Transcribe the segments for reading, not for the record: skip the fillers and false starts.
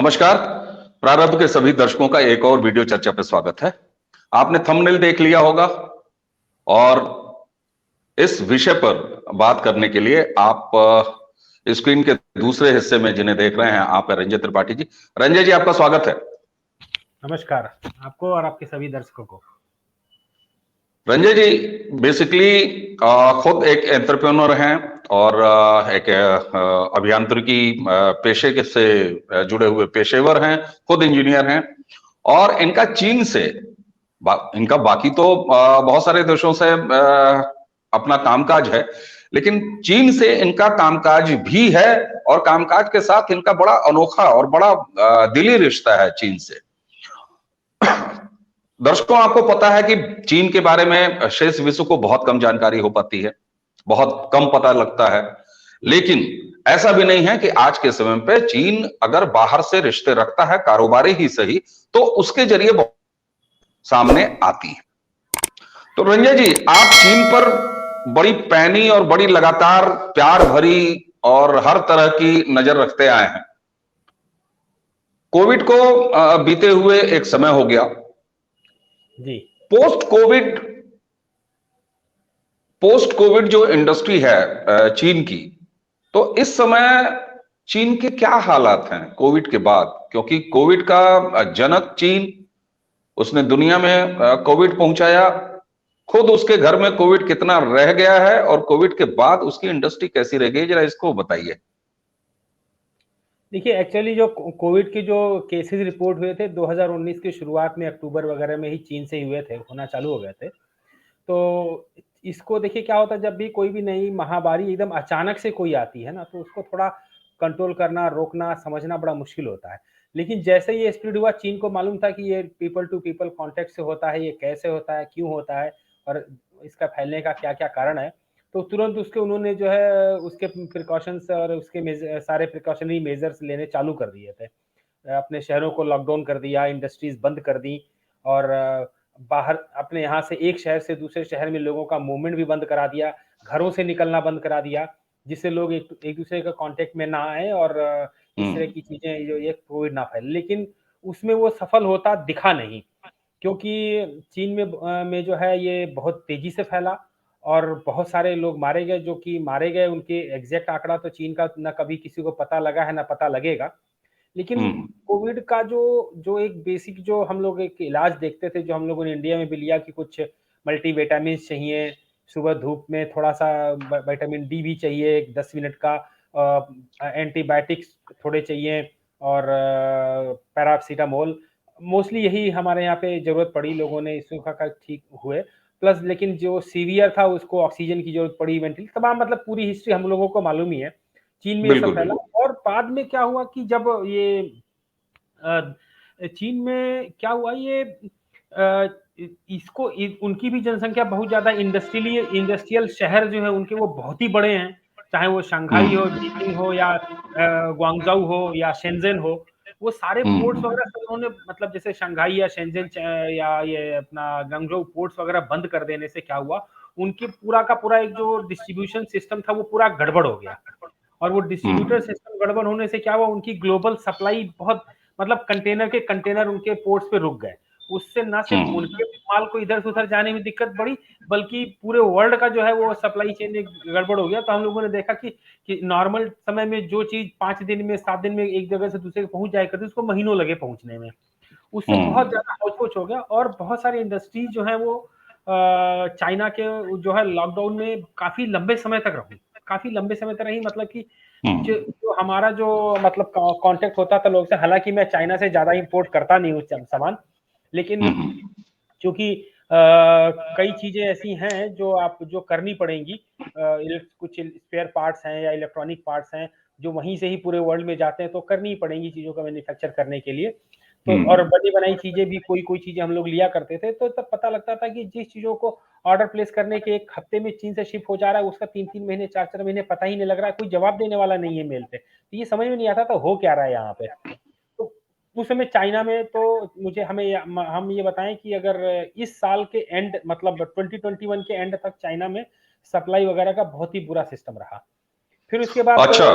नमस्कार। प्रारंभ के सभी दर्शकों का एक और वीडियो चर्चा पे स्वागत है। आपने थंबनेल देख लिया होगा और इस विषय पर बात करने के लिए आप स्क्रीन के दूसरे हिस्से में जिन्हें देख रहे हैं, आप रंजय त्रिपाठी जी। रंजय जी, आपका स्वागत है। नमस्कार आपको और आपके सभी दर्शकों को। रंजय जी बेसिकली खुद एक एंटरप्रेन्योर हैं और एक अभियांत्रिकी पेशे के से जुड़े हुए पेशेवर हैं, खुद इंजीनियर हैं और इनका चीन से इनका बाकी तो बहुत सारे देशों से अपना कामकाज है, लेकिन चीन से इनका कामकाज भी है और कामकाज के साथ इनका बड़ा अनोखा और बड़ा दिली रिश्ता है चीन से। दर्शकों, आपको पता है कि चीन के बारे में शेष विश्व को बहुत कम जानकारी हो पाती है, बहुत कम पता लगता है, लेकिन ऐसा भी नहीं है कि आज के समय पे चीन अगर बाहर से रिश्ते रखता है, कारोबारी ही सही, तो उसके जरिए सामने आती है। तो रंजय जी, आप चीन पर बड़ी पैनी और बड़ी लगातार प्यार भरी और हर तरह की नजर रखते आए हैं। कोविड को बीते हुए एक समय हो गया जी। पोस्ट कोविड जो इंडस्ट्री है चीन की, तो इस समय चीन के क्या हालात हैं कोविड के बाद? क्योंकि कोविड का जनक चीन, उसने दुनिया में कोविड पहुंचाया, खुद उसके घर में कोविड कितना रह गया है और कोविड के बाद उसकी इंडस्ट्री कैसी रह गई, जरा इसको बताइए। देखिए, एक्चुअली जो कोविड के जो केसेस रिपोर्ट हुए थे 2019 की शुरुआत में, अक्टूबर वगैरह में ही चीन से हुए थे, होना चालू हो गए थे। तो इसको देखिए, क्या होता है जब भी कोई भी नई महामारी एकदम अचानक से कोई आती है ना, तो उसको थोड़ा कंट्रोल करना, रोकना, समझना बड़ा मुश्किल होता है। लेकिन जैसे ये स्प्रेड हुआ, चीन को मालूम था कि ये पीपल टू पीपल कॉन्टेक्ट से होता है, ये कैसे होता है, क्यों होता है और इसका फैलने का क्या क्या कारण है। तो तुरंत उसके उन्होंने जो है उसके प्रिकॉशंस और उसके सारे प्रिकॉशनरी मेजर्स लेने चालू कर दिए थे। अपने शहरों को लॉकडाउन कर दिया, इंडस्ट्रीज बंद कर दी और बाहर अपने यहाँ से एक शहर से दूसरे शहर में लोगों का मूवमेंट भी बंद करा दिया, घरों से निकलना बंद करा दिया, जिससे लोग एक दूसरे का कांटेक्ट में ना आए और इस तरह की चीजें जो ये कोविड ना फैले। लेकिन उसमें वो सफल होता दिखा नहीं, क्योंकि चीन में जो है ये बहुत तेजी से फैला और बहुत सारे लोग मारे गए। जो कि मारे गए, उनके एग्जैक्ट आंकड़ा तो चीन का ना कभी किसी को पता लगा है ना पता लगेगा। लेकिन कोविड का जो जो एक बेसिक जो हम लोग एक इलाज देखते थे, जो हम लोगों ने इंडिया में भी लिया कि कुछ मल्टीविटामिन चाहिए, सुबह धूप में थोड़ा सा विटामिन डी भी चाहिए, 10 मिनट का एंटीबायोटिक्स थोड़े चाहिए और पैरासिटामोल। मोस्टली यही हमारे यहाँ पे जरूरत पड़ी, लोगों ने सूखा का ठीक हुए। प्लस लेकिन जो सीवियर था उसको ऑक्सीजन की जरूरत पड़ी, वेंटिलेटर, तमाम मतलब पूरी हिस्ट्री हम लोगों को मालूम ही है। चीन में ये सब फैला और बाद में क्या हुआ कि जब ये चीन में क्या हुआ, ये इसको उनकी भी जनसंख्या बहुत ज्यादा, इंडस्ट्रियल शहर जो है उनके वो बहुत ही बड़े हैं, चाहे वो शंघाई हो, बीजिंग हो या ग्वांगजाऊ हो या शेंजन हो। वो सारे पोर्ट्स वगैरह सब उन्होंने, मतलब जैसे शंघाई या शेंजन या ये अपना ग्वांगजाऊ पोर्ट्स वगैरह बंद कर देने से क्या हुआ, उनके पूरा का पूरा एक जो डिस्ट्रीब्यूशन सिस्टम था वो पूरा गड़बड़ हो गया। और वो डिस्ट्रीब्यूटर सिस्टम गड़बड़ होने से क्या हुआ, उनकी ग्लोबल सप्लाई बहुत, मतलब कंटेनर के कंटेनर उनके पोर्ट्स पे रुक गए। उससे ना सिर्फ उनके माल को इधर से उधर जाने में दिक्कत पड़ी, बल्कि पूरे वर्ल्ड का जो है वो सप्लाई चेन में गड़बड़ हो गया। तो हम लोगों ने देखा कि नॉर्मल समय में जो चीज 5 दिन में 7 दिन में एक जगह से दूसरे पहुंच जाया करती, उसको महीनों लगे पहुंचने में। उससे बहुत ज्यादा हौच हो गया और बहुत सारी इंडस्ट्रीज जो है वो चाइना के जो है लॉकडाउन में काफी लंबे समय तक रही। मतलब कि जो हमारा जो मतलब कांटेक्ट होता था लोग से, हालांकि मैं चाइना से ज्यादा इंपोर्ट करता नहीं हूँ सामान, लेकिन क्योंकि कई चीजें ऐसी हैं जो आप जो करनी पड़ेंगी, कुछ स्पेयर पार्ट्स हैं या इलेक्ट्रॉनिक पार्ट्स हैं जो वहीं से ही पूरे वर्ल्ड में जाते हैं, तो करनी ही पड़ेंगी चीजों का मैन्युफैक्चर करने के लिए। तो और बनी बनाई चीजें भी कोई चीजें हम लोग लिया करते थे, तो तब पता लगता था कि जिस चीजों को ऑर्डर प्लेस करने के 1 हफ्ते में चीन से शिप हो जा रहा है, उसका 3-3 महीने 4-4 महीने पता ही नहीं लग रहा है, कोई जवाब देने वाला नहीं है मेल पे। तो ये समझ में नहीं आता था हो क्या रहा है यहाँ पे। तो उस समय चाइना में तो मुझे हम ये बताएं कि अगर इस साल के एंड, मतलब 2021 के एंड तक चाइना में सप्लाई वगैरह का बहुत ही बुरा सिस्टम रहा। फिर उसके बाद अच्छा।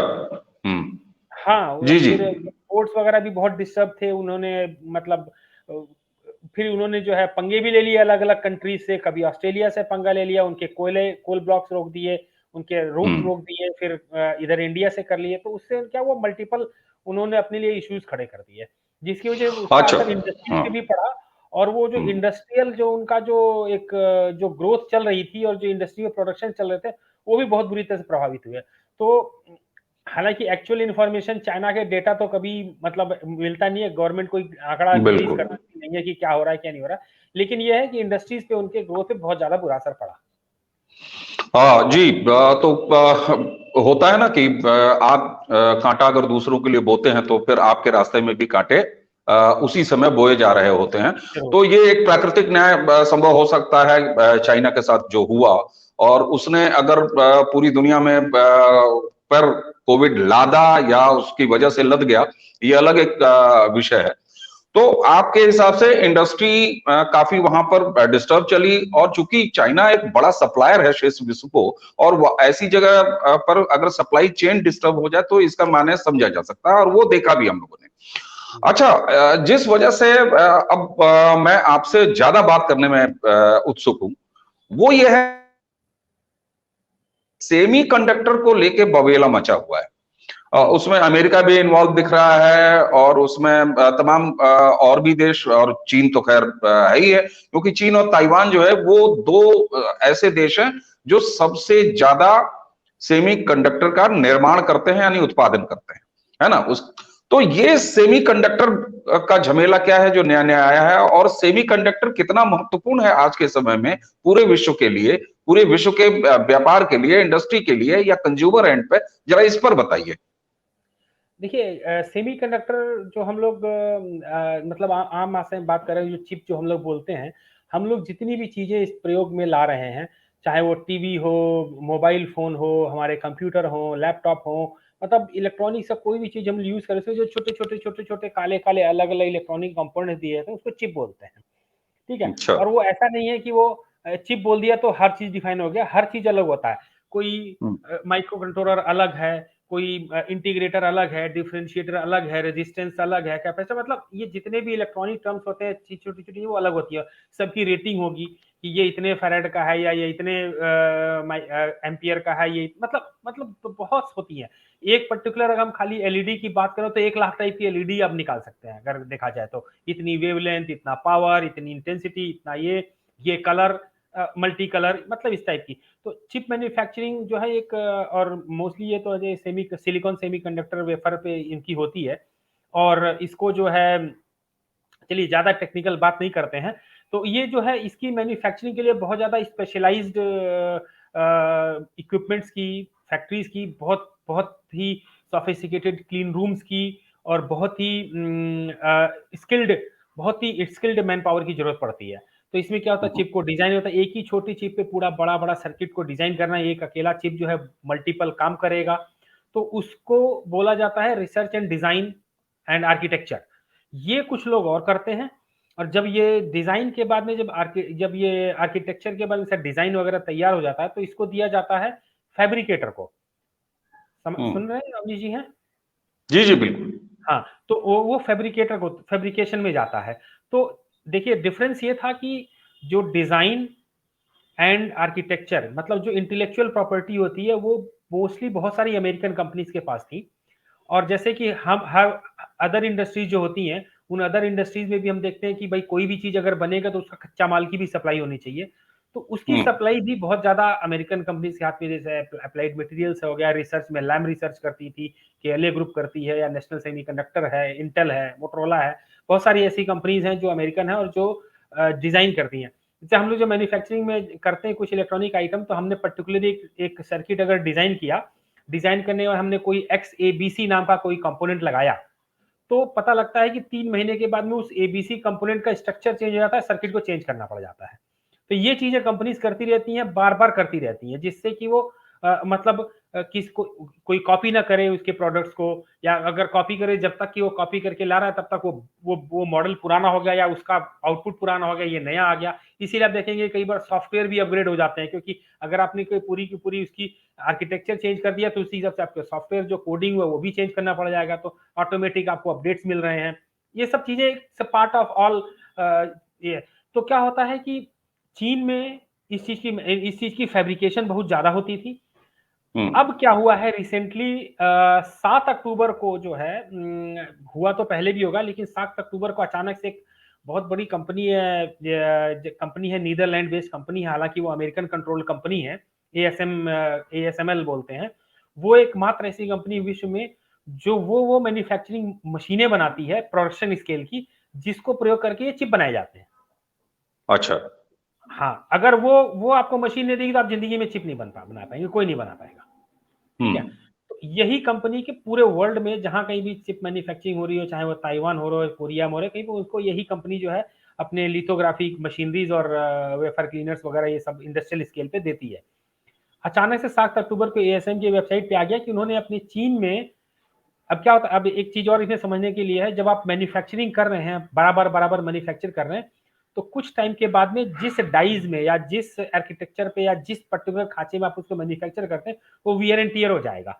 हाँ, जी जी। फिर पोर्ट्स वगैरह भी बहुत डिस्टर्ब थे, उन्होंने मतलब फिर उन्होंने जो है पंगे भी ले लिए अलग-अलग कंट्रीज से, कभी ऑस्ट्रेलिया से पंगा ले लिया, उनके कोल ब्लॉक्स रोक दिए, उनके रूट हम्म। रोक दिए, फिर इधर इंडिया से कर लिए, तो उससे क्या हुआ मल्टीपल उन्होंने अपने लिए इश्यूज खड़े कर दिए, जिसकी वजह से उसका अच्छा। असर इंडस्ट्रीज हाँ। पे भी पड़ा। और वो जो हम्म। इंडस्ट्रियल जो उनका जो एक जो ग्रोथ चल रही थी और जो इंडस्ट्री में प्रोडक्शन चल रहे थे, वो भी बहुत बुरी तरह से प्रभावित हुए। तो हालाँकि एक्चुअल इन्फॉर्मेशन चाइना के डेटा तो कभी मतलब मिलता नहीं है, गवर्नमेंट कोई आंकड़ा रिलीज़ बिल्कुल। करती नहीं है कि क्या हो रहा है, क्या नहीं हो रहा है। लेकिन ये है कि इंडस्ट्रीज़ पे उनके ग्रोथ पे बहुत ज़्यादा बुरा असर पड़ा। हाँ जी। तो होता है ना कि आप कांटा अगर दूसरों के लिए बोते हैं तो फिर आपके रास्ते में भी कांटे उसी समय बोए जा रहे होते हैं। ज़रूर। तो ये एक प्राकृतिक न्याय संभव हो सकता है चाइना के साथ जो हुआ। और उसने अगर पूरी दुनिया में पर कोविड लादा या उसकी वजह से लद गया, ये अलग एक विषय है। तो आपके हिसाब से इंडस्ट्री काफी वहां पर डिस्टर्ब चली, और चूंकि चाइना एक बड़ा सप्लायर है शेष विश्व को, और वो ऐसी जगह पर अगर सप्लाई चेन डिस्टर्ब हो जाए तो इसका माने समझा जा सकता है, और वो देखा भी हम लोगों ने। अच्छा, जिस वजह से अब मैं आपसे ज्यादा बात करने में उत्सुक हूं, वो ये है सेमी कंडक्टर को लेके बवेला मचा हुआ है। उसमें अमेरिका भी इन्वॉल्व दिख रहा है, और उसमें तमाम और भी देश, और चीन तो खैर है ही है, क्योंकि चीन और ताइवान जो है वो दो ऐसे देश हैं जो सबसे ज्यादा सेमी कंडक्टर का निर्माण करते हैं, यानी उत्पादन करते हैं, है ना। उस तो ये सेमी कंडक्टर का झमेला क्या है जो नया नया आया है, और सेमी कंडक्टर कितना महत्वपूर्ण है आज के समय में पूरे विश्व के लिए, पूरे विश्व के व्यापार के लिए, इंडस्ट्री के लिए, या कंज्यूमर एंड पे, जरा इस पर बताइए। देखिए सेमीकंडक्टर जो हम लोग मतलब आम भाषा में बात कर रहे हैं, जो चिप जो हम लोग बोलते हैं, हम लोग जितनी भी चीज़ें इस प्रयोग में ला रहे हैं, चाहे वो टीवी हो, मोबाइल फ़ोन हो, हमारे कंप्यूटर हो, लैपटॉप हो, मतलब इलेक्ट्रॉनिक्स का कोई भी चीज़ हम यूज़ करें, उसमें जो छोटे-छोटे, काले-काले अलग-अलग इलेक्ट्रॉनिक कंपोनेंट्स दिए रहते हैं, उसको चिप बोलते हैं। ठीक है? अच्छा। और वो ऐसा नहीं है कि वो चिप बोल दिया तो हर चीज़ डिफाइन हो गया, हर चीज़ अलग होता है। कोई हम्म। माइक्रो कंट्रोलर अलग है, कोई इंटीग्रेटर अलग है, डिफरेंशिएटर अलग है, रेजिस्टेंस अलग है, कैपेसिटर, मतलब ये जितने भी इलेक्ट्रॉनिक टर्म्स होते हैं, चीज़ छोटी-छोटी वो अलग होती है। सबकी रेटिंग होगी कि ये इतने फैराड का है या ये इतने एम्पियर का है, ये मतलब तो बहुत होती है। एक पर्टिकुलर अगर हम खाली एलईडी की बात करें तो 1 लाख टाइप की एलईडी आप निकाल सकते हैं, अगर देखा जाए तो। इतनी वेवलेंथ, इतना पावर, इतनी इंटेंसिटी, इतना ये कलर मल्टी कलर, मतलब इस टाइप की। तो चिप मैन्युफैक्चरिंग जो है एक और मोस्टली ये तो अजय सिलिकॉन सेमीकंडक्टर वेफर पे इनकी होती है। और इसको जो है चलिए ज़्यादा टेक्निकल बात नहीं करते हैं। तो ये जो है इसकी मैन्युफैक्चरिंग के लिए बहुत ज़्यादा स्पेशलाइज्ड इक्विपमेंट्स की, फैक्ट्रीज़ की, बहुत बहुत ही सोफिस्टिकेटेड क्लीन रूम्स की, और बहुत ही स्किल्ड मैन पावर की ज़रूरत पड़ती है। तो इसमें क्या होता है, चिप को डिज़ाइन होता है, एक ही छोटी चिप पे पूरा बड़ा-बड़ा सर्किट को डिज़ाइन करना है, एक अकेला चिप जो है मल्टीपल काम करेगा। तो उसको बोला जाता है research and design and architecture. ये कुछ लोग और करते हैं। और जब ये डिज़ाइन के बाद में जब ये आर्किटेक्चर के बाद में डिज़ाइन वगैरह तैयार हो जाता है, तो इसको दिया जाता है फैब्रिकेटर को। हम्म। सुन रहे हैं अवनीश जी हैं? जी जी बिल्कुल। हाँ, तो वो फैब्रिकेटर को फैब्रिकेशन में जाता है। तो देखिए डिफरेंस ये था कि जो डिज़ाइन एंड आर्किटेक्चर, मतलब जो इंटेलेक्चुअल प्रॉपर्टी होती है, वो मोस्टली बहुत सारी अमेरिकन कंपनीज के पास थी। और जैसे कि हम हर अदर इंडस्ट्रीज जो होती हैं, उन अदर इंडस्ट्रीज में भी हम देखते हैं कि भाई कोई भी चीज अगर बनेगा तो उसका कच्चा माल की भी सप्लाई होनी चाहिए। तो उसकी हम्म। सप्लाई भी बहुत ज्यादा अमेरिकन कंपनीज के हाथ में, जैसे अप्लाइड मटेरियल्स हो गया, रिसर्च में लैम रिसर्च करती थी, केएलए ग्रुप करती है, या नेशनल सेमीकंडक्टर है, इंटेल है, मोटरोला है। बहुत सारी ऐसी कंपनीज हैं जो अमेरिकन है और जो डिजाइन करती हैं। जैसे हम लोग जो मैन्युफैक्चरिंग में करते हैं कुछ इलेक्ट्रॉनिक आइटम, तो हमने पर्टिकुलरली एक सर्किट अगर डिजाइन किया, डिजाइन करने और हमने कोई XABC नाम का कोई कंपोनेंट लगाया, तो पता लगता है कि 3 महीने के बाद में उस एबीसी कंपोनेंट का स्ट्रक्चर चेंज हो जाता है, सर्किट को चेंज करना पड़ जाता है। तो ये चीजें कंपनीज करती रहती हैं, बार-बार करती रहती हैं, जिससे कि वो मतलब किस को कोई कॉपी ना करे उसके प्रोडक्ट्स को, या अगर कॉपी करे जब तक कि वो कॉपी करके ला रहा है तब तक वो मॉडल पुराना हो गया या उसका आउटपुट पुराना हो गया, ये नया आ गया। इसीलिए आप देखेंगे कई बार सॉफ्टवेयर भी अपग्रेड हो जाते हैं, क्योंकि अगर आपने कोई पूरी की पूरी उसकी आर्किटेक्चर चेंज कर दिया तो उसी हिसाब से आपके सॉफ्टवेयर जो कोडिंग है वो भी चेंज करना पड़ जाएगा, तो ऑटोमेटिक आपको अपडेट्स मिल रहे हैं। ये सब चीजें पार्ट ऑफ ऑल ये। तो क्या होता है कि चीन में इस चीज की फैब्रिकेशन बहुत ज्यादा होती थी। अब क्या हुआ है रिसेंटली, 7 अक्टूबर को जो है, हुआ तो पहले भी होगा, लेकिन 7 अक्टूबर को अचानक से एक बहुत बड़ी कंपनी है नीदरलैंड बेस्ड कंपनी है, हालांकि वो अमेरिकन कंट्रोल कंपनी है, ASML बोलते हैं। वो एकमात्र ऐसी कंपनी विश्व में जो वो मैन्युफैक्चरिंग मशीनें बनाती है प्रोडक्शन स्केल की, जिसको प्रयोग करके ये चिप बनाए जाते हैं। अच्छा। हाँ, अगर वो आपको मशीन नहीं देगी तो आप जिंदगी में चिप नहीं बना पाएंगे, कोई नहीं बना पाएगा। ठीक है, तो यही कंपनी के पूरे वर्ल्ड में जहां कहीं भी चिप मैन्युफैक्चरिंग हो रही हो, चाहे वो ताइवान हो रहा हो, कोरिया में हो रहा है, कहीं पर उसको यही कंपनी जो है अपने लिथोग्राफी मशीनरीज और वेफर क्लीनर्स वगैरह ये सब इंडस्ट्रियल स्केल पे देती है। अचानक से 7 अक्टूबर को ASM की वेबसाइट पे आ गया कि उन्होंने अपने चीन में, अब क्या होता है, अब एक चीज और इसमें समझने के लिए है, जब आप मैन्युफैक्चरिंग कर रहे हैं, बराबर मैन्युफैक्चर कर रहे हैं, तो कुछ टाइम के बाद में जिस डाइज में या जिस आर्किटेक्चर पे या जिस पर्टिकुलर खांचे में आप उसको मैन्युफैक्चर करते हैं वो वियर एंड टियर हो जाएगा।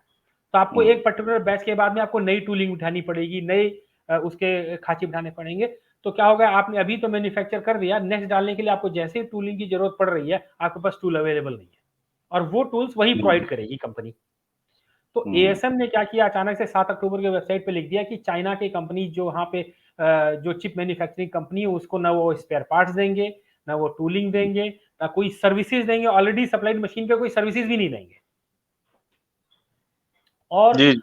तो आपको एक पर्टिकुलर बैच के बाद में आपको नई टूलिंग उठानी पड़ेगी, नए उसके खांचे उठाने पड़ेंगे। तो क्या होगा, आपने अभी तो मैन्युफैक्चर कर दिया, नेक्स्ट डालने के लिए आपको जैसे ही टूलिंग की जरूरत पड़ रही है आपके पास टूल अवेलेबल नहीं है, और वो टूल्स वही प्रोवाइड करेगी कंपनी। तो ASM ने क्या किया, अचानक से 7 अक्टूबर के वेबसाइट पे लिख दिया कि चाइना की कंपनी जो वहां पे जो चिप मैन्युफैक्चरिंग कंपनी है उसको ना वो स्पेयर पार्ट्स देंगे, ना वो टूलिंग देंगे, ना कोई सर्विसेज देंगे, ऑलरेडी सप्लाइड मशीन पे कोई सर्विसेज भी नहीं देंगे। और जी।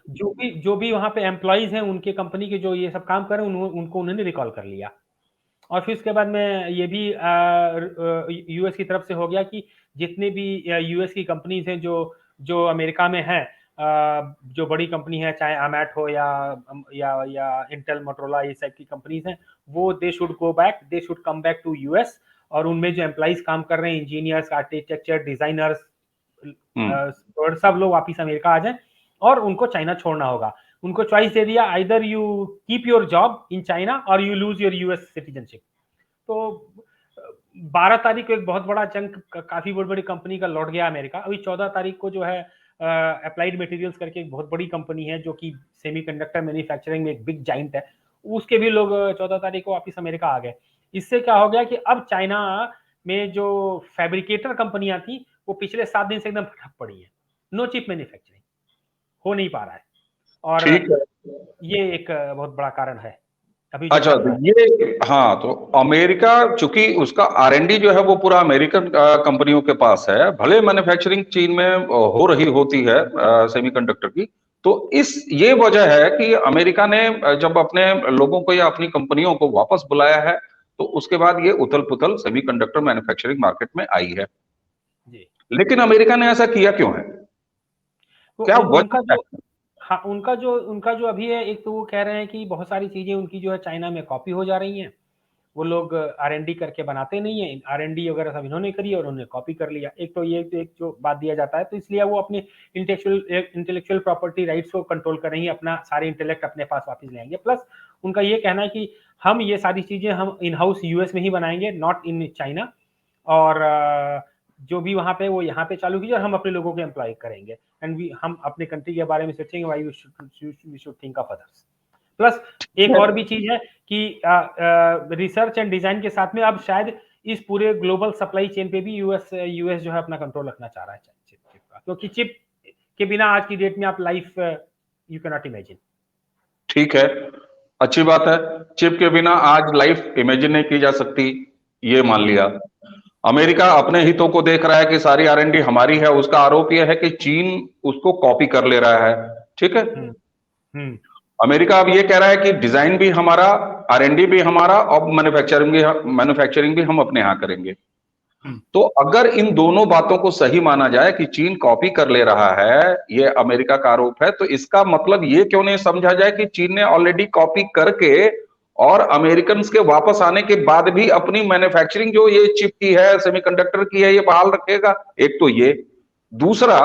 जो भी वहां पे एम्प्लॉइज हैं उनके कंपनी के जो ये सब काम कर रहे हैं उनको उन्होंने रिकॉल कर लिया। और फिर उसके बाद में ये भी यूएस की तरफ से हो गया कि जितने भी यूएस की कंपनीज हैं जो जो अमेरिका में हैं, जो बड़ी कंपनी है, चाहे अमैट हो या इंटेल मोटरोला, ये सब की कंपनीज हैं, वो they should come back to US, और उनमें जो एम्प्लॉइज काम कर रहे हैं, इंजीनियर्स, आर्किटेक्चर, डिजाइनर्स, और सब लोग वापिस अमेरिका आ जाएं, और उनको चाइना छोड़ना होगा। उनको चॉइस दे दिया, either you keep your job in China और you lose your US citizenship. तो 12 तारीख को एक बहुत बड़ा चंक काफी बड़ी कंपनी का लौट गया अमेरिका। अभी 14 तारीख को जो है अप्लाइड मटेरियल्स करके एक बहुत बड़ी कंपनी है जो कि सेमीकंडक्टर मैन्युफैक्चरिंग में एक बिग जाइंट है, उसके भी लोग 14 तारीख को वापस अमेरिका आ गए। इससे क्या हो गया कि अब चाइना में जो फैब्रिकेटर कंपनियां थी वो पिछले 7 दिन से एकदम ठप पड़ी है, नो चिप मैन्युफैक्चरिंग हो नहीं पा रहा है, और ठीक है। ये एक बहुत बड़ा कारण है अभी जो अच्छा, चल रहा है। ये हाँ, तो अमेरिका चूंकि उसका R&D जो है वो पूरा अमेरिकन कंपनियों के पास है, भले मैन्युफैक्चरिंग चीन में हो रही होती है सेमीकंडक्टर की, तो ये वजह है कि अमेरिका ने जब अपने लोगों को या अपनी कंपनियों को वापस बुलाया है, तो उसके बाद ये उथल पुथल सेमीकंडक्टर मैन्युफैक्चरिंग मार्केट में आई है। जी, लेकिन अमेरिका ने ऐसा किया क्यों है? तो क्या उनका वजह जो, है? हाँ, उनका जो अभी है, एक तो वो कह रहे हैं कि बहुत सारी चीजें उनकी जो है चाइना में कॉपी हो जा रही हैं, वो लोग R&D करके बनाते नहीं है, R&D वगैरह सब इन्होंने करी और उन्होंने कॉपी कर लिया। एक तो ये एक जो बात दिया जाता है, तो इसलिए वो अपने इंटेलेक्चुअल प्रॉपर्टी राइट्स को कंट्रोल कर रही है, अपना सारे इंटेलेक्ट अपने पास वापस लेंगे। प्लस उनका ये कहना है कि हम ये सारी चीजें हम इन हाउस यूएस में ही बनाएंगे, नॉट इन चाइना, और जो भी वहां पे वो यहाँ पे चालू कीजिए और हम अपने लोगों को एम्प्लॉय करेंगे, एंड हम अपने कंट्री के बारे में सोचेंगे, why we should think of others. Plus एक और भी चीज है कि रिसर्च एंड डिजाइन के साथ में अब शायद इस पूरे ग्लोबल सप्लाई चेन पे भी यूएस जो है अपना कंट्रोल रखना चाह रहा है चिप का, क्योंकि चिप के बिना आज की डेट में आप life you can not imagine. ठीक है, अच्छी बात है। चिप के बिना आज लाइफ इमेजिन नहीं की जा सकती, ये मान लिया। अमेरिका अपने हितों को देख रहा है कि सारी R&D हमारी है, उसका आरोप यह है कि चीन उसको कॉपी कर ले रहा है। ठीक है, हम्म अमेरिका अब ये कह रहा है कि डिजाइन भी हमारा, R&D भी हमारा, और मैन्युफैक्चरिंग भी हम अपने यहाँ करेंगे। तो अगर इन दोनों बातों को सही माना जाए कि चीन कॉपी कर ले रहा है, ये अमेरिका का आरोप है, तो इसका मतलब ये क्यों नहीं समझा जाए कि चीन ने ऑलरेडी कॉपी करके और अमेरिकन के वापस आने के बाद भी अपनी मैन्युफैक्चरिंग जो ये चिप की है, सेमीकंडक्टर की है, ये बहाल रखेगा। एक तो ये, दूसरा,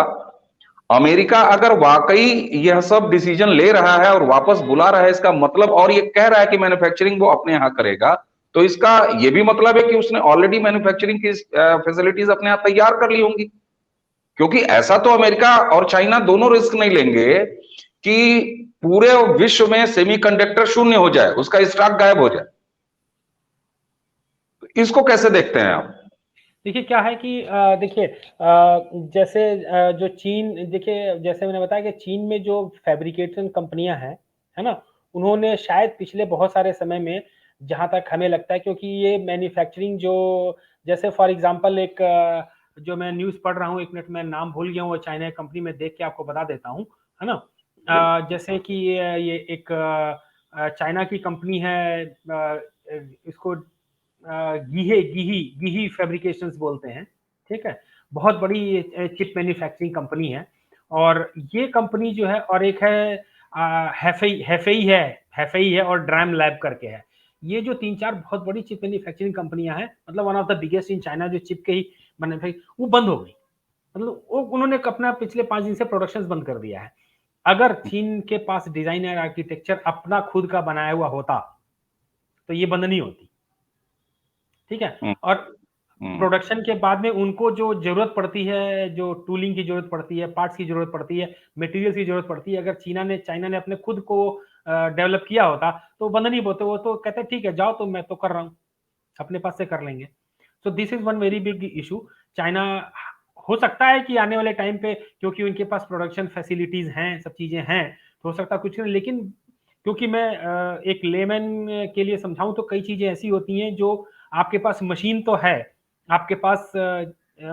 अमेरिका अगर वाकई यह सब डिसीजन ले रहा है और वापस बुला रहा है, इसका मतलब, और ये कह रहा है कि मैन्युफैक्चरिंग वो अपने यहां करेगा, तो इसका ये भी मतलब है कि उसने ऑलरेडी मैन्युफैक्चरिंग की फैसिलिटीज अपने यहां तैयार कर ली होंगी। क्योंकि ऐसा तो अमेरिका और चाइना दोनों रिस्क नहीं लेंगे कि पूरे विश्व में सेमीकंडक्टर शून्य हो जाए, उसका स्टॉक गायब हो जाए। इसको कैसे देखते हैं आप? देखिए क्या है कि देखिए जैसे जो चीन, देखिए जैसे मैंने बताया कि चीन में जो फैब्रिकेशन कंपनियां हैं, है ना, उन्होंने शायद पिछले बहुत सारे समय में, जहां तक हमें लगता है, क्योंकि ये मैन्युफैक्चरिंग जो, जैसे फॉर एग्जांपल एक जो मैं न्यूज़ पढ़ रहा हूँ, एक मिनट में नाम भूल गया हूँ, वो चाइना कंपनी में देख के आपको बता देता हूँ, है ना। जैसे कि ये एक चाइना की कंपनी है, इसको गीहे गीही गीही फैब्रिकेशंस बोलते हैं, ठीक है। बहुत बड़ी चिप मैन्युफैक्चरिंग कंपनी है, और ये कंपनी जो है, और एक है हैफेई हैफेई है और ड्राम लैब करके है। ये जो 3-4 बहुत बड़ी चिप मैन्युफैक्चरिंग कंपनियां हैं, मतलब one of the biggest in China, जो चिप के ही मैन्युफैक्चर, वो बंद हो गई। मतलब वो उन्होंने अपना पिछले 5 दिन से प्रोडक्शन बंद कर दिया है। अगर चीन के पास डिजाइनर आर्किटेक्चर अपना खुद का बनाया हुआ होता, तो ये बंद नहीं होती, ठीक है। और प्रोडक्शन के बाद में उनको जो जरूरत पड़ती है, जो टूलिंग की जरूरत पड़ती है, पार्ट्स की जरूरत पड़ती है, मटेरियल की जरूरत पड़ती है, अगर चाइना ने अपने खुद को डेवलप किया होता, तो बंद नहीं होते। वो तो कहते ठीक है, जाओ, तो मैं तो कर रहा हूँ, अपने पास से कर लेंगे। So this is one very big issue. China, हो सकता है कि आने वाले टाइम पे, क्योंकि उनके पास प्रोडक्शन फैसिलिटीज हैं, सब चीजें हैं, तो हो सकता है कुछ नहीं, लेकिन क्योंकि मैं एक लेमैन के लिए समझाऊं, तो कई चीजें ऐसी होती हैं जो, आपके पास मशीन तो है, आपके पास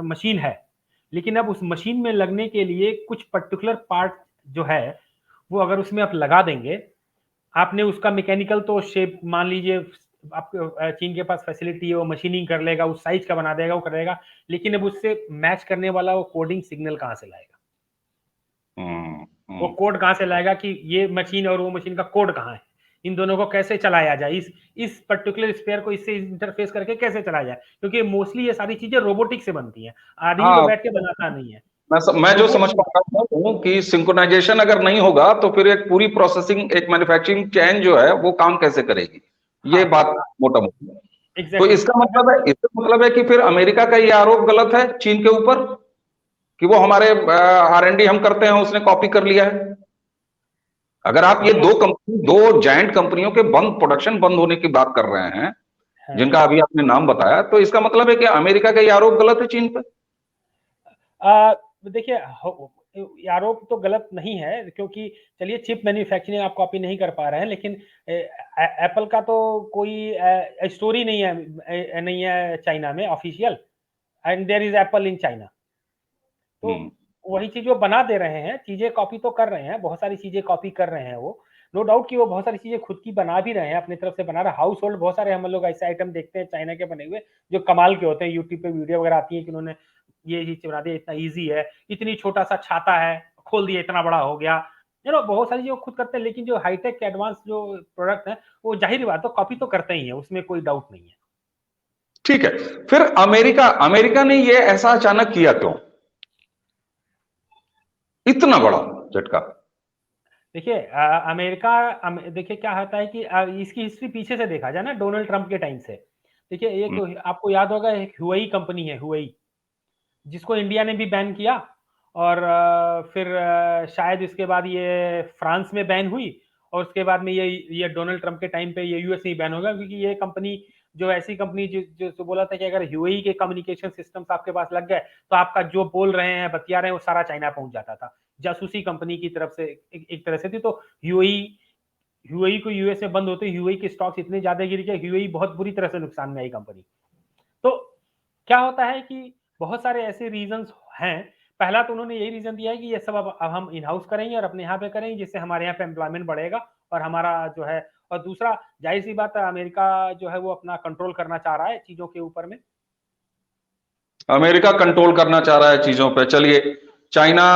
मशीन है, लेकिन अब उस मशीन में लगने के लिए कुछ पर्टिकुलर पार्ट जो है, वो अगर उसमें आप लगा देंगे, आपने उसका मैकेनिकल तो शेप, मान लीजिए आपके चीन के पास फैसिलिटी है, वो मशीनिंग कर लेगा, उस साइज का बना देगा, वो करेगा, लेकिन अब उससे मैच करने वाला वो कोडिंग सिग्नल कहां से लाएगा? वो कोड कहां से लाएगा कि ये मशीन और वो मशीन का कोड कहां है? इन दोनों को कैसे चलाया जाए, इस पर्टिकुलर स्पेयर को इससे इंटरफेस करके कैसे चलाया जाए? क्योंकि मोस्टली ये सारी चीजें रोबोटिक से बनती हैं, आदमी तो हाँ, बैठ के बनाता नहीं है, मैं जो रोबोट समझ पा रहा हूँ कि सिंक्रोनाइजेशन अगर नहीं होगा तो फिर एक पूरी प्रोसेसिंग, एक मैन्युफैक्चरिंग चेन जो है वो काम कैसे करेगी, ये हाँ, बात मोटा मोटी है। तो एग्जैक्टली। इसका मतलब है कि फिर अमेरिका का ये आरोप गलत है चीन के ऊपर, कि वो हमारे R&D हम करते हैं, उसने कॉपी कर लिया है। अगर आप ये दो जायंट कंपनियों के प्रोडक्शन बंद होने की बात कर रहे हैं, जिनका अभी आपने नाम बताया, तो इसका मतलब है कि अमेरिका का ये आरोप गलत है चीन पे। देखिए, आरोप तो गलत नहीं है, क्योंकि चलिए चिप मैन्युफैक्चरिंग आप कॉपी नहीं कर पा रहे हैं, लेकिन एप्पल का तो कोई स्टोरी नहीं है चाइना में official, and there is Apple in China. तो वही चीज वो बना दे रहे हैं, चीजें कॉपी तो कर रहे हैं, बहुत सारी चीजें कॉपी कर रहे हैं वो, नो डाउट कि वो बहुत सारी चीजें खुद की बना भी रहे हैं, अपनी तरफ से बना रहे हैं। हाउस होल्ड बहुत सारे हम लोग ऐसे आइटम देखते हैं चाइना के बने हुए, जो कमाल के होते हैं, यूट्यूब पे वीडियो वगैरह आती है कि उन्होंने ये चीज बना दिया, इतना ईजी है, इतनी छोटा सा छाता है, खोल दिया इतना बड़ा हो गया, बहुत सारी चीजें खुद करते हैं। लेकिन जो हाईटेक एडवांस जो प्रोडक्ट है, वो जाहिर बात तो कॉपी तो करते ही है, उसमें कोई डाउट नहीं है। ठीक है, फिर अमेरिका अमेरिका ने ये ऐसा अचानक किया क्यों, इतना बड़ा झटका? देखिए देखिए क्या होता है कि इसकी हिस्ट्री पीछे से देखा जाए ना, डोनाल्ड ट्रंप के टाइम से। देखिए, एक आपको याद होगा, एक हुआई कंपनी है, हुआई, जिसको इंडिया ने भी बैन किया, और फिर शायद इसके बाद ये फ्रांस में बैन हुई, और उसके बाद में ये डोनाल्ड ट्रंप के टाइम पे ये यूएस में बैन होगा, क्योंकि ये कंपनी, जो ऐसी कंपनी जो बोला था कि अगर ह्यूई के कम्युनिकेशन सिस्टम्स आपके पास लग गए, तो आपका जो बोल रहे हैं, बतिया रहे हैं, वो सारा चाइना पहुंच जाता था। जासूसी कंपनी की तरफ से एक तरह से थी। तो ह्यूई को यूएस में बंद होते, ह्यूई के स्टॉक्स इतने ज्यादा गिर गए, ह्यूई बहुत बुरी तरह से नुकसान में आई कंपनी। तो क्या होता है कि बहुत सारे ऐसे रीजंस हैं। पहला तो उन्होंने यही रीजन दिया है कि ये सब अब हम इन हाउस करेंगे और अपने यहाँ पे करेंगे, जिससे हमारे यहाँ पे एम्प्लॉयमेंट बढ़ेगा, और हमारा जो है, और दूसरा, जाहिर सी बात है, अमेरिका जो है वो अपना कंट्रोल करना चाह रहा है चीजों के ऊपर में। अमेरिका कंट्रोल करना चाह रहा है चीजों पे। चलिए, चाइना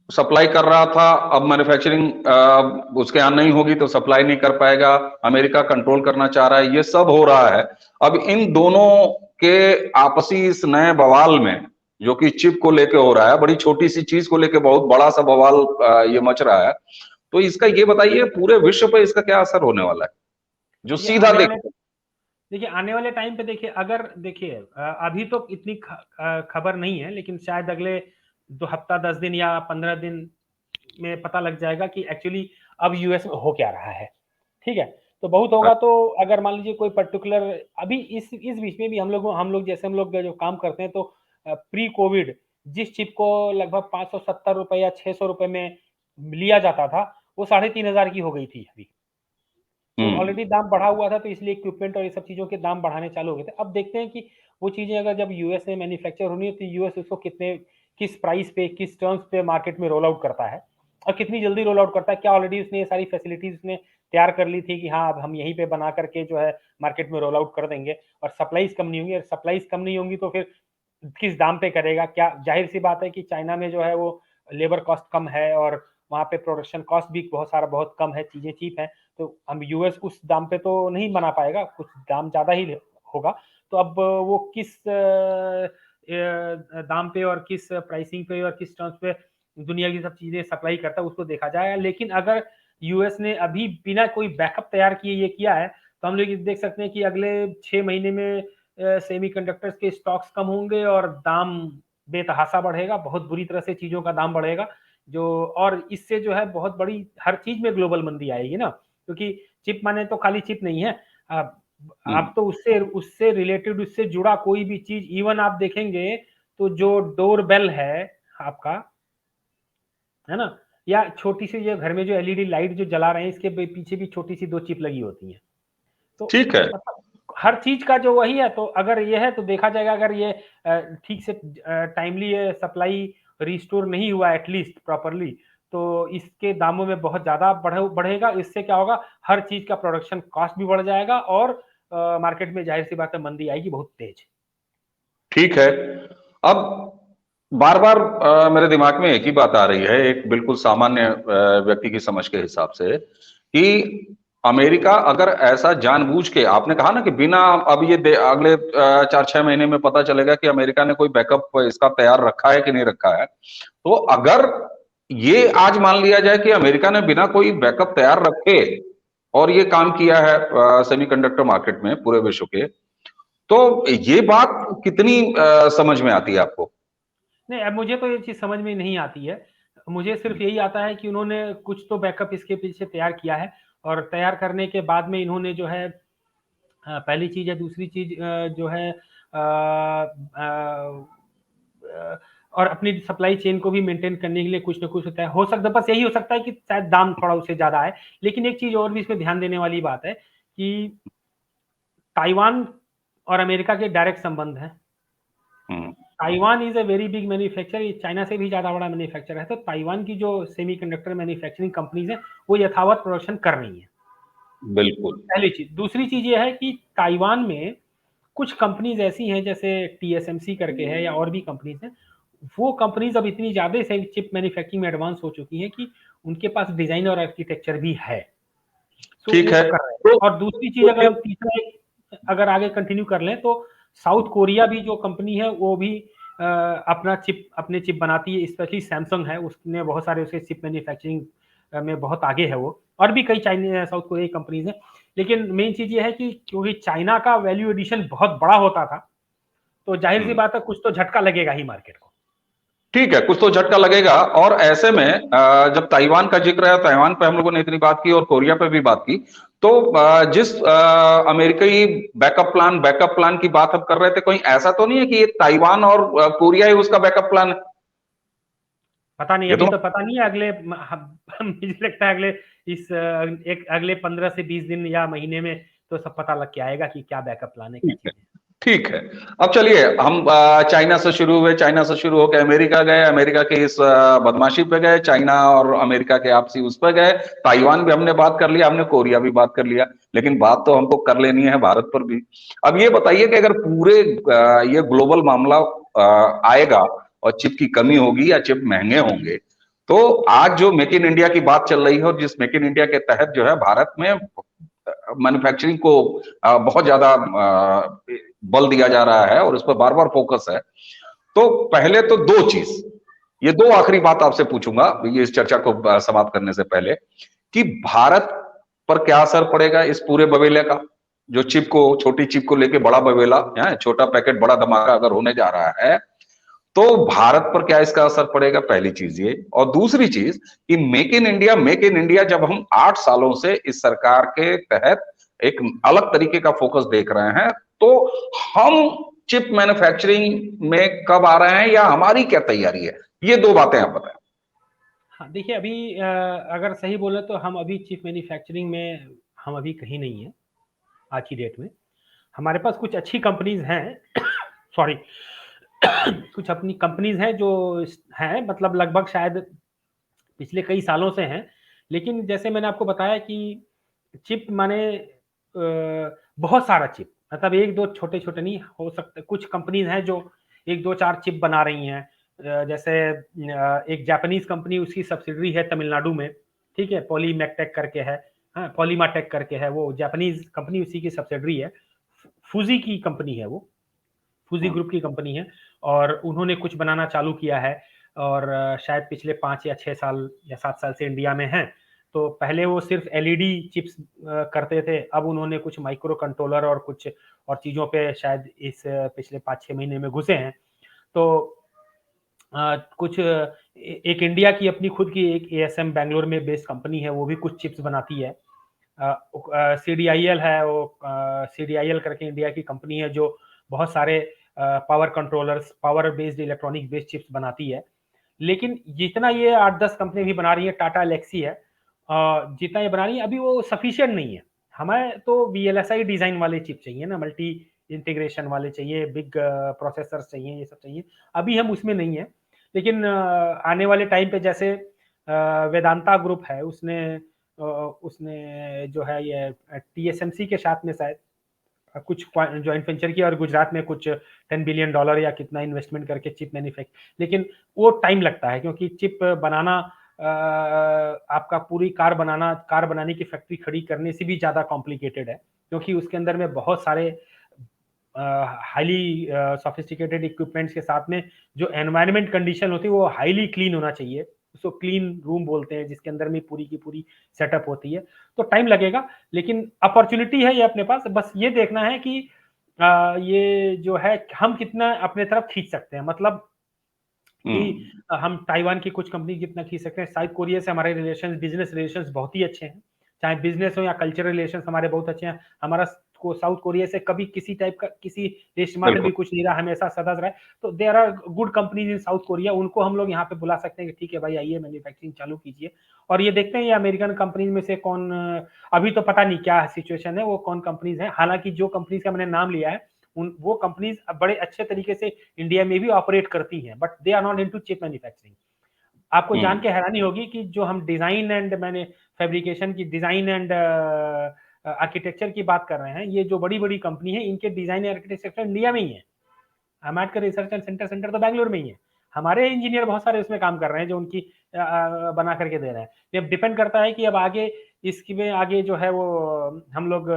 सप्लाई कर रहा था, अब मैन्युफैक्चरिंग उसके यहाँ नहीं होगी तो सप्लाई नहीं कर पाएगा, अमेरिका कंट्रोल करना चाह रहा है, ये सब हो रहा है। अब इन दोनों के आपसी इस नए बवाल में जो कि चिप को लेके हो रहा है, बड़ी छोटी सी चीज को लेके बहुत बड़ा सा बवाल ये मच रहा है। तो इसका ये बताइए पूरे विश्व पे इसका क्या असर होने वाला है, जो देखिए सीधा आने देख। वाले देखिए आने वाले टाइम पे देखिए, अगर देखिए अभी तो इतनी खबर नहीं है, लेकिन शायद अगले 2 हफ्ता 10 दिन या 15 दिन में पता लग जाएगा कि एक्चुअली अब यूएस में हो क्या रहा है। ठीक है, तो बहुत होगा तो अगर मान लीजिए कोई पर्टिकुलर, अभी इस बीच में भी हम लोग जैसे हम लोग जो काम करते हैं, तो प्री कोविड जिस चिप को लगभग 570 रुपए या 600 रुपए में लिया जाता था, वो 3,500 की हो गई थी अभी। तो ऑलरेडी दाम बढ़ा हुआ था, तो इसलिए इक्विपमेंट और ये सब चीज़ों के दाम बढ़ाने चालू हो गए थे। अब देखते हैं कि वो चीज़ें अगर जब यूएस में मैन्युफैक्चर होनी है, तो यूएस उसको किस प्राइस पे, किस टर्म्स पे मार्केट में रोल आउट करता है और कितनी जल्दी रोल आउट करता है। क्या ऑलरेडी उसने ये सारी फैसिलिटीज उसने तैयार कर ली थी कि हाँ अब हम यहीं पे बना करके जो है मार्केट में रोल आउट कर देंगे, और सप्लाईज कम नहीं होंगी, और सप्लाईज कम नहीं होंगी तो फिर किस दाम पे करेगा। क्या जाहिर सी बात है कि चाइना में जो है वो लेबर कॉस्ट कम है, और वहाँ पे प्रोडक्शन कॉस्ट भी बहुत कम है, चीज़ें चीप हैं। तो हम यूएस उस दाम पे तो नहीं बना पाएगा, कुछ दाम ज़्यादा ही होगा। तो अब वो किस दाम पे और किस प्राइसिंग पे और किस टर्म्स पे दुनिया की सब चीज़ें सप्लाई करता है, उसको देखा जाएगा। लेकिन अगर यूएस ने अभी बिना कोई बैकअप तैयार किए ये किया है, तो हम लोग देख सकते हैं कि अगले 6 महीने में सेमीकंडक्टर्स के स्टॉक्स कम होंगे और दाम बेतहाशा बढ़ेगा, बहुत बुरी तरह से चीज़ों का दाम बढ़ेगा। जो और इससे जो है बहुत बड़ी हर चीज़ में ग्लोबल मंदी आएगी ना, क्योंकि चिप माने तो खाली चिप नहीं है। आप तो उससे उससे रिलेटेड, उससे जुड़ा कोई भी चीज़, इवन आप देखेंगे तो जो डोर बेल है आपका, है ना, या छोटी सी जो घर में जो एलईडी लाइट जो जला रहे हैं, इसके पीछे भी छोटी सी 2 चिप लगी होती हैं। तो ठीक है। मतलब हर चीज का जो वही है, तो अगर ये है तो देखा जाएगा, अगर ये ठीक से टाइमली ये सप्लाई रिस्टोर नहीं हुआ एटलीस्ट प्रॉपरली, तो इसके दामों में बहुत ज्यादा बढ़ेगा। इससे क्या होगा, हर चीज का प्रोडक्शन कॉस्ट भी बढ़ जाएगा, और मार्केट में जाहिर सी बात है मंदी आएगी बहुत तेज। ठीक है। अब बार बार मेरे दिमाग में एक ही बात आ रही है, एक बिल्कुल सामान्य व्यक्ति की समझ के हिसाब से, कि अमेरिका अगर ऐसा जानबूझ के, आपने कहा ना कि बिना, अब ये अगले 4-6 महीने में पता चलेगा कि अमेरिका ने कोई बैकअप इसका तैयार रखा है कि नहीं रखा है। तो अगर ये आज मान लिया जाए कि अमेरिका ने बिना कोई बैकअप तैयार रखे और ये काम किया है सेमीकंडक्टर मार्केट में पूरे विश्व के, तो ये बात कितनी समझ में आती है आपको? नहीं, अब मुझे तो ये चीज समझ में नहीं आती है। मुझे सिर्फ यही आता है कि उन्होंने कुछ तो बैकअप इसके पीछे तैयार किया है, और तैयार करने के बाद में इन्होंने जो है पहली चीज है, दूसरी चीज जो है और अपनी सप्लाई चेन को भी मेंटेन करने के लिए कुछ ना कुछ होता है। हो सकता है, बस यही हो सकता है कि शायद दाम थोड़ा उससे ज्यादा है। लेकिन एक चीज और भी इसमें ध्यान देने वाली बात है कि ताइवान और अमेरिका के डायरेक्ट संबंध है। Taiwan is a very big manufacturer, China से भी ज्यादा बड़ा मैन्युफैक्चरर है। तो ताइवान की जो सेमीकंडक्टर मैन्युफैक्चरिंग कंपनीज है, वो यथावत प्रोडक्शन कर रही है। बिल्कुल। पहली चीज। दूसरी चीज ये है कि ताइवान में कुछ कंपनीज ऐसी हैं, जैसे टीएसएमसी करके है या और भी कंपनीज हैं, वो कंपनीज अब इतनी ज्यादा चिप मैन्युफैक्चरिंग में एडवांस हो चुकी हैं कि उनके पास डिजाइन और आर्किटेक्चर भी है। तो ठीक वो है। कर रहे हैं। तो और दूसरी चीज, अगर हम तीसरा अगर आगे कंटिन्यू कर लें, तो साउथ कोरिया भी जो कंपनी है, वो भी अपने चिप बनाती है। स्पेशली सैमसंग है, उसने बहुत सारे उसके चिप मैन्युफैक्चरिंग में बहुत आगे है वो। और भी कई चाइनीज साउथ कोरिया की कंपनीज हैं। लेकिन मेन चीज ये है कि क्योंकि चाइना का वैल्यू एडिशन बहुत बड़ा होता था, तो जाहिर सी बात है कुछ तो झटका लगेगा ही मार्केट को। ठीक है, कुछ तो झटका लगेगा। और ऐसे में जब ताइवान का जिक्र है, ताइवान पे हम लोगों ने इतनी बात की और कोरिया पे भी बात की, तो जिस अमेरिकी बैकअप प्लान की बात हम कर रहे थे, कोई ऐसा तो नहीं है कि ये ताइवान और कोरिया ही उसका बैकअप प्लान है? पता नहीं, ये अभी तो तो पता नहीं है। मुझे लगता है अगले 15 से 20 दिन या महीने में तो सब पता लग के आएगा कि क्या बैकअप प्लान है, क्या ठीक है। चीजें। ठीक है। अब चलिए हम चाइना से शुरू हुए, चाइना से शुरू होकर अमेरिका गए, अमेरिका के इस बदमाशी पे गए, चाइना और अमेरिका के आपसी उस पे गए, ताइवान भी हमने बात कर लिया, हमने कोरिया भी बात कर लिया, लेकिन बात तो हमको कर लेनी है भारत पर भी। अब ये बताइए कि अगर पूरे ये ग्लोबल मामला आएगा और चिप की कमी होगी या चिप महंगे होंगे, तो आज जो मेक इन इंडिया की बात चल रही है और जिस मेक इन इंडिया के तहत जो है भारत में मैन्युफैक्चरिंग को बहुत ज्यादा बल दिया जा रहा है और उस पर बार बार फोकस है, तो पहले तो दो चीज, ये दो आखिरी बात आपसे पूछूंगा ये इस चर्चा को समाप्त करने से पहले, कि भारत पर क्या असर पड़ेगा इस पूरे बवेले का, जो चिप को, छोटी चिप को लेके बड़ा बवेला है, छोटा पैकेट बड़ा धमाका अगर होने जा रहा है, तो भारत पर क्या इसका असर पड़ेगा, पहली चीज ये। और दूसरी चीज कि मेक इन इंडिया जब हम 8 सालों से इस सरकार के तहत एक अलग तरीके का फोकस देख रहे हैं, तो हम चिप मैन्युफैक्चरिंग में कब आ रहे हैं या हमारी क्या तैयारी है, ये दो बातें आप बताएं। हाँ देखिए, अभी अगर सही बोले तो हम अभी चिप मैन्युफैक्चरिंग में हम अभी कहीं नहीं है आज की डेट में। हमारे पास कुछ अच्छी कंपनीज हैं सॉरी कुछ अपनी कंपनीज हैं जो हैं, मतलब लगभग शायद पिछले कई सालों से हैं। लेकिन जैसे मैंने आपको बताया कि चिप माने बहुत सारा चिप, मतलब एक दो छोटे छोटे नहीं हो सकते। कुछ कंपनीज हैं जो एक दो चार चिप बना रही हैं। जैसे एक जापानीज कंपनी, उसकी सब्सिडरी है तमिलनाडु में, ठीक है, पॉलीमैटेक करके है, हाँ पॉलीमाटेक करके है, वो जापानीज कंपनी, उसी की सब्सिडरी है। फूजी की कंपनी है वो, फूजी ग्रुप की कंपनी है, और उन्होंने कुछ बनाना चालू किया है। और शायद पिछले 5 या 6 साल या 7 साल से इंडिया में हैं। तो पहले वो सिर्फ एलईडी चिप्स करते थे, अब उन्होंने कुछ माइक्रो कंट्रोलर और कुछ और चीज़ों पे शायद इस पिछले 5-6 महीने में घुसे हैं। तो कुछ एक इंडिया की अपनी खुद की एक एएसएम बैंगलोर में बेस्ड कंपनी है, वो भी कुछ चिप्स बनाती है। सीडीआईएल है, वो सीडीआईएल करके इंडिया की कंपनी है जो बहुत सारे power controllers, power based electronic based chips बनाती है। लेकिन जितना ये 8-10 कंपनी भी बना रही है, टाटा एलेक्सी है, जितना ये बना रही है अभी वो सफिशिएंट नहीं है। हमें तो वीएलएसआई डिजाइन वाले चिप चाहिए ना, मल्टी इंटीग्रेशन वाले चाहिए, बिग प्रोसेसर्स चाहिए, ये सब चाहिए। अभी हम उसमें नहीं है। लेकिन आने वाले टाइम पे जैसे वेदांता ग्रुप है, उसने जो है ये टीएसएमसी के साथ में शायद कुछ जॉइंट वेंचर किया, और गुजरात में कुछ $10 बिलियन या कितना इन्वेस्टमेंट करके चिप मैन्युफैक्चर। लेकिन वो टाइम लगता है, क्योंकि चिप बनाना आपका पूरी कार बनाने की फैक्ट्री खड़ी करने से भी ज्यादा कॉम्प्लिकेटेड है, क्योंकि उसके अंदर में बहुत सारे हाईली सोफिस्टिकेटेड इक्विपमेंट्स के साथ में जो एनवायरनमेंट कंडीशन होती है वो हाईली क्लीन होना चाहिए। उसको क्लीन रूम बोलते हैं, जिसके अंदर में पूरी की पूरी सेटअप होती है। तो टाइम लगेगा, लेकिन अपॉर्चुनिटी है ये अपने पास। बस ये देखना है कि ये जो है हम कितना अपने तरफ खींच सकते हैं। मतलब कि हम ताइवान की कुछ कंपनी कितना खींच सकते हैं। साउथ कोरिया से हमारे रिलेशन, बिजनेस रिलेशन बहुत ही अच्छे हैं, चाहे बिजनेस हो या कल्चरल रिलेशन हमारे बहुत अच्छे हैं। हमारा को साउथ कोरिया से कभी किसी टाइप का किसी रिश्ते में भी कुछ नहीं रहा, हमेशा सदा रहा है। तो there are good companies in South Korea, उनको हम लोग यहाँ पे बुला सकते हैं कि ठीक है भाई, आइए मैन्युफैक्चरिंग चालू कीजिए। और ये देखते हैं ये अमेरिकन कंपनीज में से कौन, अभी तो पता नहीं क्या सिचुएशन है, वो कौन कंपनीज है। हालांकि जो कंपनीज का मैंने नाम लिया है, उन वो कंपनीज बड़े अच्छे तरीके से इंडिया में भी ऑपरेट करती हैं, but they are not into chip manufacturing. आपको जान के हैरानी होगी कि जो हम डिजाइन एंड मैंने फैब्रिकेशन की, डिजाइन एंड आर्किटेक्चर की बात कर रहे हैं, ये जो बड़ी बड़ी कंपनी है, इनके डिजाइन आर्किटेक्चर इंडिया में ही है। हमारे का रिसर्च एंड सेंटर तो बैंगलोर में ही है। हमारे इंजीनियर बहुत सारे उसमें काम कर रहे हैं, जो उनकी बना करके दे रहे हैं। ये डिपेंड करता है कि अब आगे इसकी में आगे जो है वो हम लोग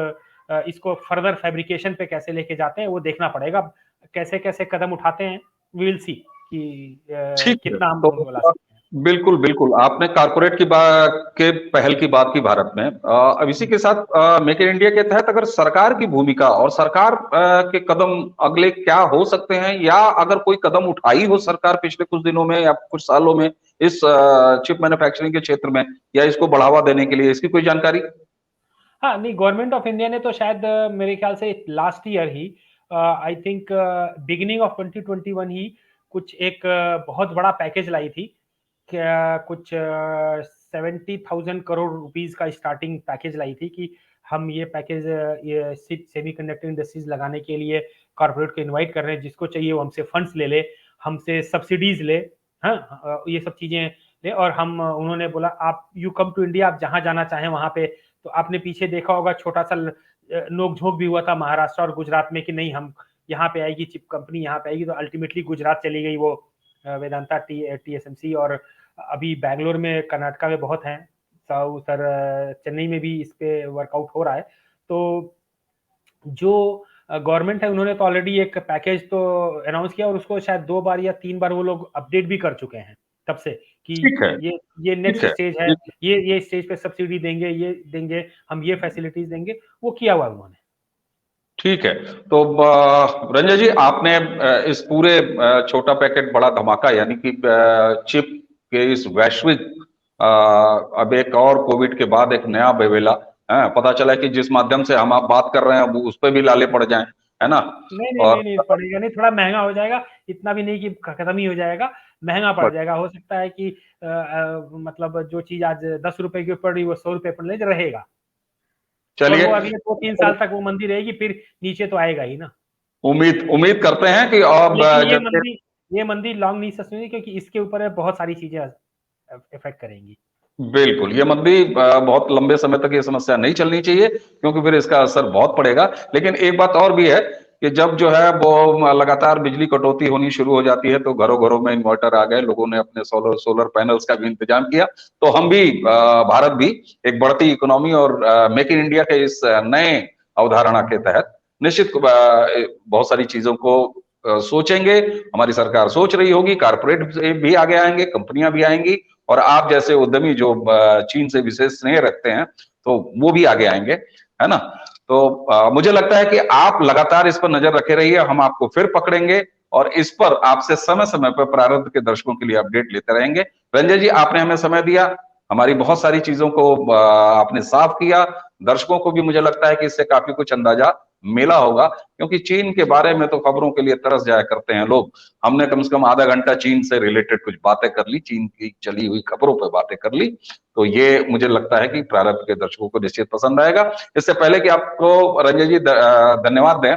इसको फर्दर फैब्रिकेशन पे कैसे लेके जाते हैं, वो देखना पड़ेगा। कैसे कैसे कदम उठाते हैं, वी विल सी कि ठीक है, कितना हम तो ला सकते हैं। बिल्कुल बिल्कुल आपने कारपोरेट की बात के पहल की बात की भारत में। अब इसी के साथ मेक इन इंडिया के तहत अगर सरकार की भूमिका और सरकार के कदम अगले क्या हो सकते हैं, या अगर कोई कदम उठाई हो सरकार पिछले कुछ दिनों में या कुछ सालों में इस चिप मैन्युफैक्चरिंग के क्षेत्र में, या इसको बढ़ावा देने के लिए, इसकी कोई जानकारी? हाँ नहीं, गवर्नमेंट ऑफ इंडिया ने तो शायद मेरे ख्याल से last year he, I think beginning of 2021 ही कुछ एक बहुत बड़ा पैकेज लाई थी। क्या कुछ 70,000 करोड़ रुपीस का स्टार्टिंग पैकेज लाई थी कि हम ये पैकेज ये सेमीकंडक्टर इंडस्ट्रीज लगाने के लिए कॉर्पोरेट को इनवाइट कर रहे हैं, जिसको चाहिए वो हमसे फंड्स ले ले, हमसे सब्सिडीज ले, हाँ ये सब चीजें ले। और हम उन्होंने बोला आप यू कम टू इंडिया, आप जहां जाना चाहें वहां पे। तो आपने पीछे देखा होगा छोटा सा नोक झोंक भी हुआ था महाराष्ट्र और गुजरात में कि नहीं, हम यहाँ पे आएगी चिप कंपनी, यहाँ पे आएगी। तो अल्टीमेटली गुजरात चली गई वो वेदांता टीएसएमसी। और अभी बैंगलोर में, कर्नाटका में बहुत हैं, उधर चेन्नई में भी इस पे वर्कआउट हो रहा है। तो जो गवर्नमेंट है उन्होंने तो ऑलरेडी एक पैकेज तो अनाउंस किया और उसको शायद 2 बार या 3 बार वो लोग अपडेट भी कर चुके हैं तब से कि ठीक है, ये ठीक नेक्स्ट है। स्टेज है, ये स्टेज पे सब्सिडी देंगे, ये देंगे, हम ये फैसिलिटीज देंगे, वो किया हुआ है उन्होंने। ठीक है। तो रंजय जी, आपने इस पूरे छोटा पैकेट बड़ा धमाका यानी कि चिप के इस वैश्विक अब एक और कोविड के बाद एक नया बेवेला पता चला कि जिस माध्यम से हम आप बात कर रहे हैं वो उस पर भी लाले पड़ जाएं, है ना? नहीं नहीं और नहीं नहीं पड़ेगा नहीं, थोड़ा महंगा हो जाएगा, इतना भी नहीं कि खत्म ही हो जाएगा, महंगा पड़ जाएगा। हो सकता है कि मतलब जो चीज आज 10 रुपए की पड़ रही वो 100 रुपए पर नहीं रहेगा, और चलिए, वो अगले 2-3 साल तक वो मंदी रहेगी, फिर नीचे तो आएगा ही ना। उम्मीद उम्मीद करते हैं कि अब लेकिन जैसे ये मंदी लॉन्ग नहीं सस्टेनेबल, क्योंकि इसके ऊपर बहुत सारी चीजें इफेक्ट करेंगी। बिल्कुल, ये मंदी बहुत लंबे समय तक ये समस्या नहीं चलनी चाहिए, क्योंकि फिर इसका असर बहुत पड़ेगा। लेकिन एक बात और भी है कि जब जो है वो लगातार बिजली कटौती होनी शुरू हो जाती है, तो घरों-घरों में इन्वर्टर आ गए, लोगों ने अपने सोलर पैनल्स का भी इंतजाम किया। तो हम भी भारत भी एक बढ़ती इकोनॉमी और मेक इन इंडिया के इस नए अवधारणा के तहत निश्चित बहुत सारी चीजों को सोचेंगे। हमारी सरकार सोच रही होगी, कारपोरेट भी आगे आएंगे, कंपनियां भी आएंगी, और आप जैसे उद्यमी जो चीन से विशेष स्नेह रखते हैं तो वो भी आगे आएंगे, है ना? तो मुझे लगता है कि आप लगातार इस पर नजर रखे रहिए, हम आपको फिर पकड़ेंगे और इस पर आपसे समय समय पर प्रारंभ के दर्शकों के लिए अपडेट लेते रहेंगे। रंजय जी, आपने हमें समय दिया, हमारी बहुत सारी चीजों को आपने साफ किया, दर्शकों को भी मुझे लगता है कि इससे काफी कुछ अंदाजा मिला होगा, क्योंकि चीन के बारे में तो खबरों के लिए तरस जाया करते हैं लोग। हमने कम से कम आधा घंटा चीन से रिलेटेड कुछ बातें कर ली, चीन की चली हुई खबरों पर बातें कर ली, तो ये मुझे लगता है कि प्रारंभ के दर्शकों को निश्चित पसंद आएगा। इससे पहले कि आपको रंजय जी धन्यवाद दें,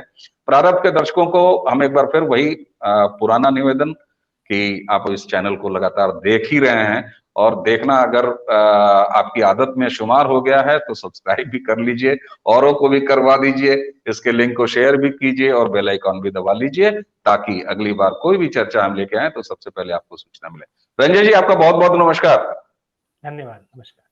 प्रारंभ के दर्शकों को हम एक बार फिर वही पुराना निवेदन कि आप इस चैनल को लगातार देख ही रहे हैं, और देखना अगर आपकी आदत में शुमार हो गया है तो सब्सक्राइब भी कर लीजिए, औरों को भी करवा दीजिए, इसके लिंक को शेयर भी कीजिए और बेल आइकॉन भी दबा लीजिए, ताकि अगली बार कोई भी चर्चा हम लेके आए तो सबसे पहले आपको सूचना मिले। रंजय जी, आपका बहुत बहुत नमस्कार। धन्यवाद, नमस्कार।